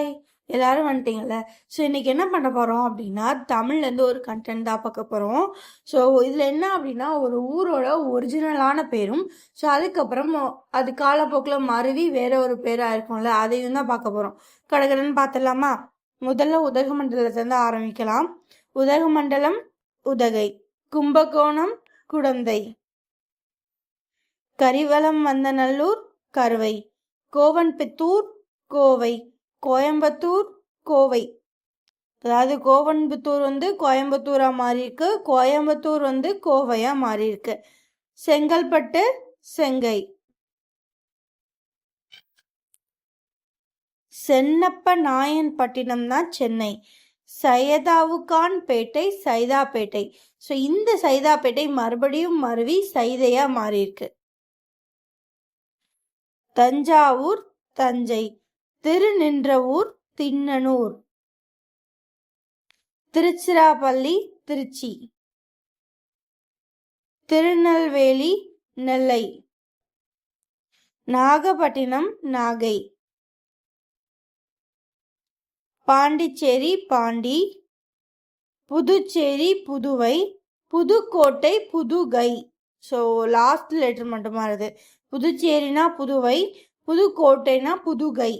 Hi, எல்லாரும் வந்துட்டீங்கல்ல. So இன்னைக்கு என்ன பண்ண போகிறோம் அப்படின்னா, தமிழ்லேருந்து ஒரு கண்டென்ட் தான் பார்க்க போகிறோம். ஸோ இதில் என்ன அப்படின்னா, ஒரு ஊரோட ஒரிஜினலான பேரும், ஸோ அதுக்கப்புறம் அது காலப்போக்கில் மருவி வேற ஒரு பேராக இருக்கும்ல, அதையும் தான் பார்க்க போகிறோம். கடகடன்னு பார்த்துடலாமா? முதல்ல உதகமண்டலத்திலேருந்து ஆரம்பிக்கலாம். உதகமண்டலம் உதகை, கும்பகோணம் குடந்தை, கரிவலம் வந்தநல்லூர் கருவை, கோவன்புத்தூர் கோவை, கோயம்புத்தூர் கோவை. அதாவது கோவன்புத்தூர் கோயம்புத்தூரா மாறி இருக்கு, கோயம்புத்தூர் கோவையா மாறி இருக்கு. செங்கல்பட்டு செங்கை, சென்னப்ப நாயன்பட்டினம் தான் சென்னை. சைதாவுகான் பேட்டை சைதாப்பேட்டை. ஸோ இந்த சைதாப்பேட்டை மறுபடியும் மருவி சைதையா மாறி இருக்கு. Thanjavur Thanjai, Thiruninravur Thinnanur, Tiruchirappalli Trichy, Tirunelveli Nellai, Nagapattinam Nagai, Pondicherry Pondy, Puducherry Puduvai, Pudukkottai Pudugai. So last letter மட்டும் மாறுது. புதுச்சேரினா புதுவை, புதுக்கோட்டைனா புதுகை,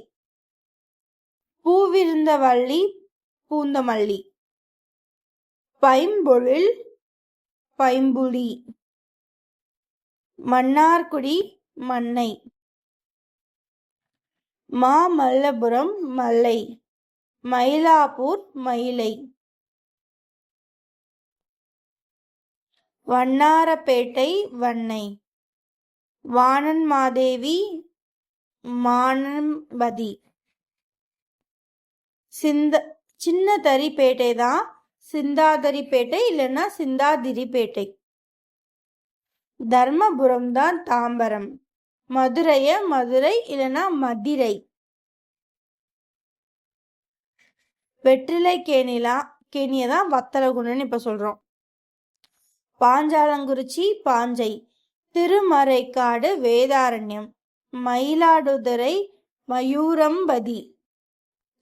பூவிருந்தவள்ளி பூந்தமல்லி, பைம்பொழில் பைம்புலி, மன்னார்குடி மன்னை, மாமல்லபுரம் மல்லை, மயிலாப்பூர் மயிலை, வண்ணாரப்பேட்டை வண்ணை, வானன்மாதேவி மானம்பதி. சின்னதரிப்பேட்டை தான் சிந்தாதிரிப்பேட்டை, இல்லைன்னா சிந்தாதிரிப்பேட்டை. தர்மபுரம் தான் தாம்பரம், மதுரை இல்லைன்னா மதிரை. வெற்றிலை கேணியதான் வத்தலகுண்டுன்னு இப்ப சொல்றோம். பாஞ்சாலங்குறிச்சி பாஞ்சை, திருமறைக்காடு வேதாரண்யம், மயிலாடுதுறை மயூரம்பதி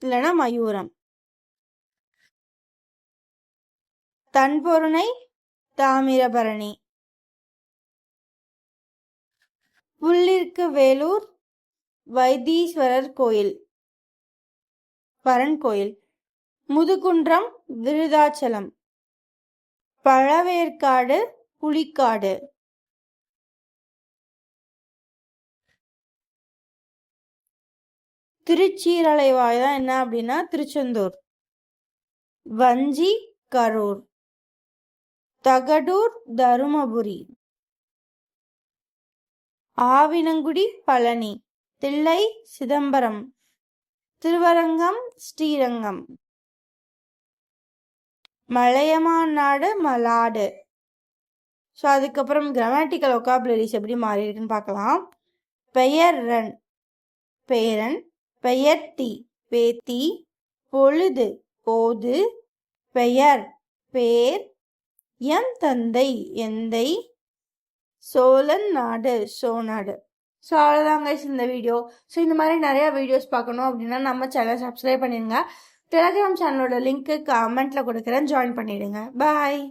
இல்லைன்னா மயூரம், தன்பொருணை தாமிரபரணி, புள்ளிற்கு வேலூர் வைத்தீஸ்வரர் கோயில் பரன் கோயில், முதுகுன்றம் விருதாச்சலம், பழவேற்காடு புலிக்காடு, திருச்சீரலைவாய் தான் என்ன அப்படின்னா திருச்செந்தூர், வஞ்சி கரூர், தகடூர் தருமபுரி, ஆவினங்குடி பழனி, தில்லை சிதம்பரம், திருவரங்கம் ஸ்ரீரங்கம், மலையமாநாடு மலாடு. ஸோ அதுக்கப்புறம் கிராமட்டிக்கல் ஒகாபுலரிஸ் எப்படி மாறி இருக்குன்னு பார்க்கலாம். பெயர்ரன் பேரன், பெயர்த்தி பேத்தி, பொழுது போது, பெயர் பேர், என் தந்தை எந்தை, சோழன் நாடு சோநாடு. ஸோ அவ்வளோதாங்க இந்த வீடியோ. ஸோ இந்த மாதிரி நிறையா வீடியோஸ் பார்க்கணும் அப்படின்னா நம்ம சேனல் சப்ஸ்கிரைப் பண்ணிடுங்க. டெலிகிராம் சேனலோட லிங்க்கு கமெண்ட்டில் கொடுக்குறேன், ஜாயின் பண்ணிவிடுங்க. பாய்.